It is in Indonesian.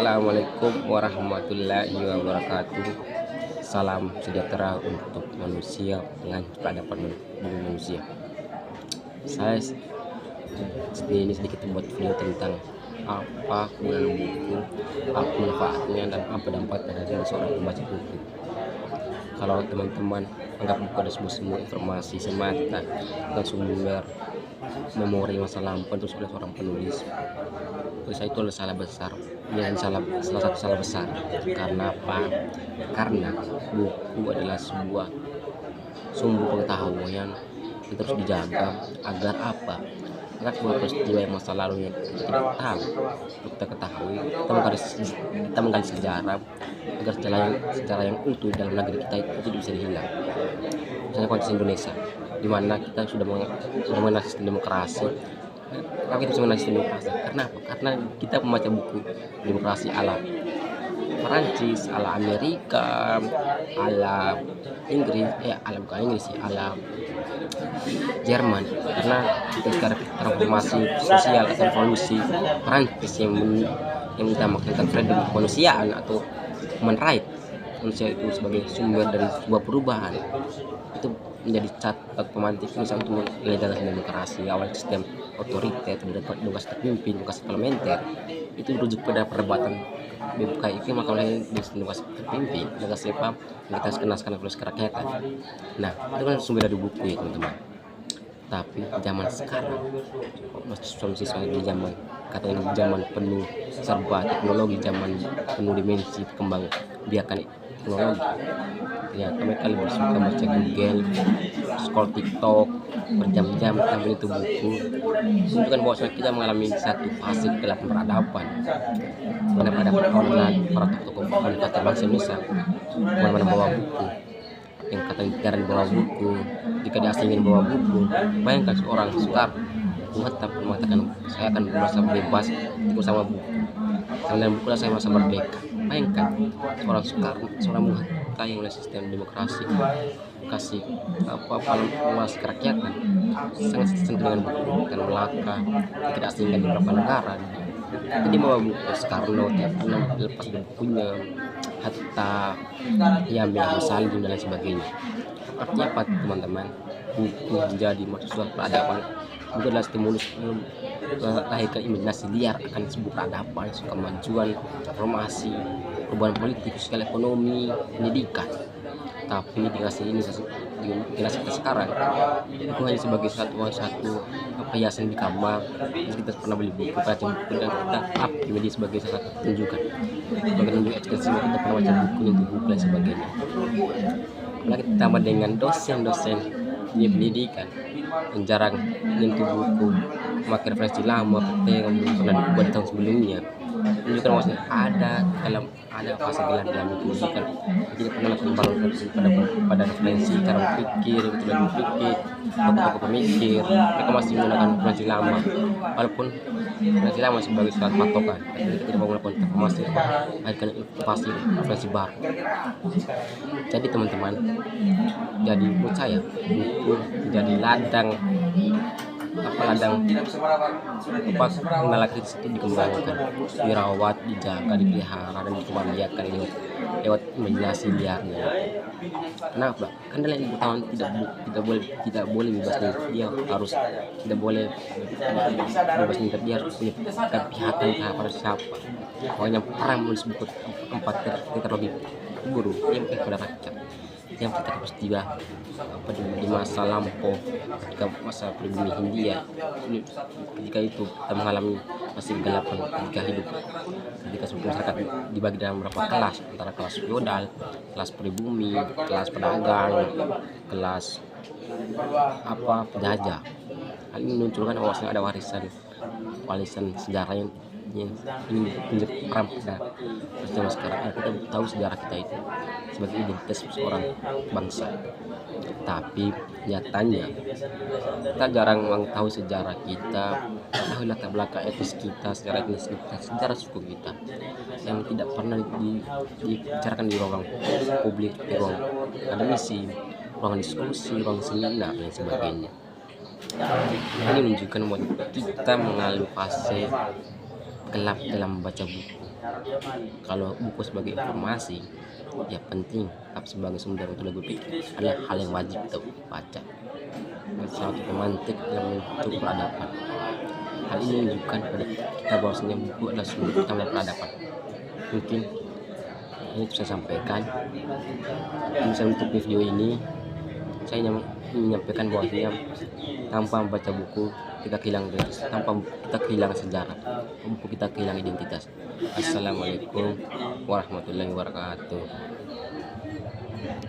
Assalamualaikum warahmatullahi wabarakatuh. Salam sejahtera untuk manusia dengan peradaban bumi manusia. Saya ini sedikit membuat video tentang apa kegunaan buku, apa manfaatnya, dan apa dampaknya dari seorang pembaca buku. Kalau teman-teman anggap buku ada semua informasi semata dan sumber memori masa lampau terus oleh seorang penulis, saya itu adalah salah besar. Ini salah satu salah besar. Karena apa? Karena buku adalah sebuah sumber pengetahuan yang terus dijaga agar apa? Agar sebuah peristiwa yang masa lalu yang kita tidak tahu, kita ketahui, kita menggali sejarah agar sejarah yang utuh dalam negeri kita itu tidak bisa dihilang. Misalnya konteks Indonesia, di mana kita sudah mengenal sistem demokrasi. Kenapa kita bisa mengenal sistem demokrasi? Karena apa? Karena kita membaca buku demokrasi ala Perancis, ala Amerika, ala Inggris, bukan Inggris sih, ala Jerman. Karena ketika transformasi sosial atau revolusi Perancis yang menamakan freedom kemanusiaan atau human right, manusia itu sebagai sumber dari sebuah perubahan, itu menjadi catatan pemantik misalnya untuk melegalkan demokrasi. Awal sistem otoriter, demokrasi terpimpin, demokrasi parlementer, itu merujuk pada perdebatan BPK itu maka oleh demokrasi terpimpin, demokrasi apa yang kita kenal sekarang oleh kerakyatan. Nah, itu kan sumber dari buku ya teman-teman. Tapi zaman sekarang, solusi di zaman katanya zaman penuh serba teknologi, zaman penuh dimensi kembang biakan teknologi, ya mereka lebih suka baca Google, scroll TikTok berjam-jam sambil itu buku. Menunjukkan bahwa kita mengalami satu fase dalam peradaban, mana peradaban awalnya para tokoh kata bangsa Indonesia mana bawa buku, yang kata negara bawa buku, jika diasingin bawa buku. Bayangkan seorang Soekarno mengatakan saya akan merasa bebas ikut sama buku, karena buku saya merasa merdeka. Bayangkan seorang Soekarno, seorang Hatta yang oleh sistem demokrasi kasih penguasa kerakyatan, sangat senang dengan buku dan Melaka, tidak asingkan di beberapa negara. Jadi mau buku Soekarno lepas bukunya Hatta, Yamia, Salim dan lain sebagainya. Artinya apa teman-teman? Buku menjadi mahasiswa peradaban juga adalah stimulus melahirkan imajinasi liar akan sebuah peradaban, kemajuan, reformasi, perubahan politik, sosial, ekonomi, pendidikan. Tapi dikasih ini di generasi kita sekarang itu hanya sebagai satu hiasan di kamar. Kita pernah beli buku, baca buku, dan kita up di media sebagai salah satu tunjukkan, sebagai tunjuk ekspresi kita pernah baca buku, untuk buku dan sebagainya. Apalagi ditambah dengan dosen-dosen di pendidikan yang jarang menyentuh buku, memakai referensi lama yang pernah dibuat di tahun sebelumnya, menunjukkan maksudnya ada fase gelap dalam itu, menunjukkan tidak pernah kembang pada referensi cara berpikir, betul berpikir, tokoh pemikir. Mereka masih menggunakan referensi lama, walaupun referensi lama sebagai suatu patokan, tapi kita tidak mau melakukan transformasi, akan inovasi referensi baru. Jadi teman-teman, jadi menurut saya buku menjadi ladang laki itu dikembangkan, dirawat, dijaga, dipelihara, dan dikembangkan lewat imajinasi liarnya. Kenapa? Karena dalam pengetahuan tidak boleh bebas minta, dia harus tidak boleh bebas minta, dia harus punya kepihakan pada siapa. Pokoknya perang menulis buku 4 terlebih guru yang pada rakyat, yang kita peristiwa di masa lampau, ketika masa pribumi Hindia, ketika itu kita mengalami masih kegelapan ketika hidup, ketika sebuah masyarakat dibagi dalam beberapa kelas, antara kelas feodal, kelas pribumi, kelas pedagang, kelas penjajah. Hal ini menunjukkan bahwa ada warisan sejarah yang ini menjadi peran pada zaman sekarang. Kita tahu sejarah kita itu sebagai identitas seorang bangsa, tapi nyatanya kita jarang mengetahui sejarah kita, tahu latar belakang etnis kita, sejarah etnis kita, sejarah suku kita, yang tidak pernah dibicarakan di ruang publik, di ruang akademisi, ruang diskusi, ruang seminar dan sebagainya. Ini menunjukkan bahwa kita mengalami fase kelap dalam membaca buku. Kalau buku sebagai informasi ya penting, tapi sebagai sumber untuk lebih berpikir adalah hal yang wajib kita baca. Satu pemantik dalam bentuk peradaban. Hal ini menunjukkan kepada kita bahwasanya buku adalah sumber utama peradaban. Mungkin ini saya sampaikan. Misalnya untuk video ini saya menyampaikan bahwasanya tanpa membaca buku kita kehilangan sejarah, buku kita kehilangan identitas. Assalamualaikum warahmatullahi wabarakatuh.